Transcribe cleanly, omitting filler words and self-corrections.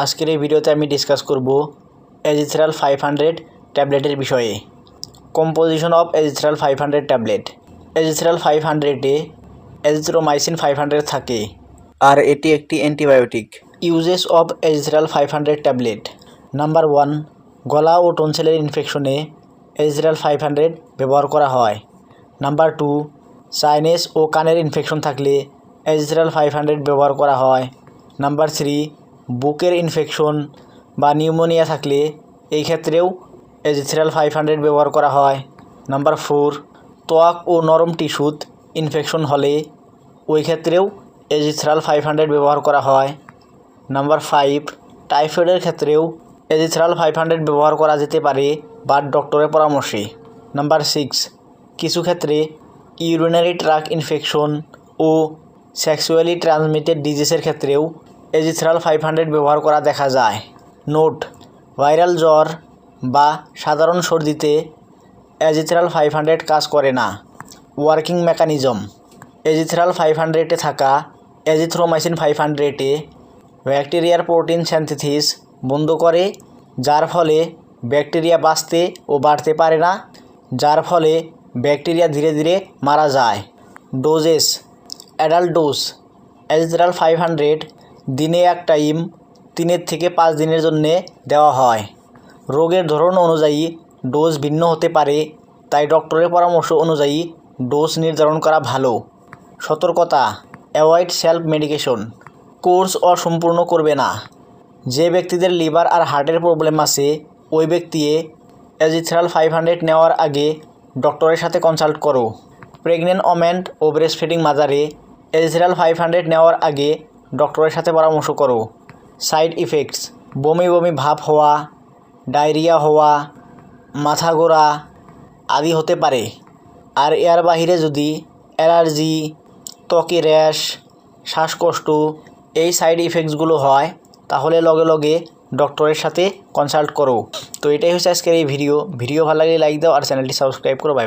আজকের এই ভিডিওতে আমি ডিসকাস করব এজিথ্রাল 500 ট্যাবলেটের বিষয়ে। Composition of Azithral 500 tablet. Azithral 500-এ এজিথ্রোমাইসিন 500 থাকে, আর এটি একটি antibiotic. Uses of Azithral 500 tablet. Number 1, গলা ও টনসিলের ইনফেকশনে এজিথ্রাল 500 ব্যবহার করা হয়। নাম্বার 2, সাইনাস ও কানের ইনফেকশন থাকলে এজিথ্রাল 500 ব্যবহার করা হয়। নাম্বার 3, বুকের ইনফেকশন বা নিউমোনিয়া থাকলে এই ক্ষেত্রেও এজিথ্রাল 500 ব্যবহার করা হয়। নাম্বার 4, ত্বক ও নরম টিস্যুত ইনফেকশন হলে ওই ক্ষেত্রেও এজিথ্রাল 500 ব্যবহার করা হয়। নাম্বার 5, টাইফয়েডের ক্ষেত্রেও এজিথ্রাল 500 ব্যবহার করা যেতে পারে, বাট ডক্টরের পরামর্শে। নাম্বার 6, কিছু ক্ষেত্রে ইউরিনারি ট্র্যাক্ট ইনফেকশন ও সেক্সুয়ালি ট্রান্সমিটেড ডিজিজের ক্ষেত্রেও এজিথ্রাল 500 ব্যবহার করা দেখা যায়। নোট: ভাইরাল জ্বর বা সাধারণ সর্দিতে এজিথ্রাল 500 কাজ করে না। ওয়ার্কিং মেকানিজম: এজিথ্রাল 500-এ থাকা এজিথ্রোমাইসিন 500-এ ব্যাকটেরিয়ার প্রোটিন সিনথেসিস বন্ধ করে, যার ফলে ব্যাকটেরিয়া বাঁচতে ও বাড়তে পারে না, যার ফলে ব্যাকটেরিয়া ধীরে ধীরে মারা যায়। ডোজেস: অ্যাডাল্ট ডোজ এজিথ্রাল 500 দিনে 1 টাইম 3 থেকে 5 দিনের জন্যে দেওয়া হয়। রোগের ধরন অনুযায়ী ডোজ ভিন্ন হতে পারে, তাই ডক্টরের পরামর্শ অনুযায়ী ডোজ নির্ধারণ করা ভালো। সতর্কতা: অ্যাভয়েড সেলফ মেডিকেশন। কোর্স অসম্পূর্ণ করবে না। যে ব্যক্তিদের লিভার আর হার্টের প্রবলেম আছে ওই ব্যক্তি এজিথ্রাল 500 নেওয়ার আগে ডক্টরের সাথে কনসাল্ট করো। প্রেগনেন্ট ওমেন ও ব্রেস্টফিডিং মাদারে এজিথ্রাল 500 নেওয়ার আগে ডক্টরের সাথে পরামর্শ করো। সাইড ইফেক্টস: বমি বমি ভাব হওয়া, ডায়রিয়া হওয়া, মাথা ঘোরা আদি হতে পারে। আর এর বাহিরে যদি অ্যালার্জি, ত্বকে র্যাশ, শ্বাসকষ্ট এই সাইড ইফেক্টসগুলো হয় তাহলে লগে লগে ডক্টরের সাথে কনসাল্ট করো। তো এটাই হচ্ছে আজকের এই ভিডিও ভালো লাগলে লাইক দাও আর চ্যানেলটি সাবস্ক্রাইব করো। Bye bye.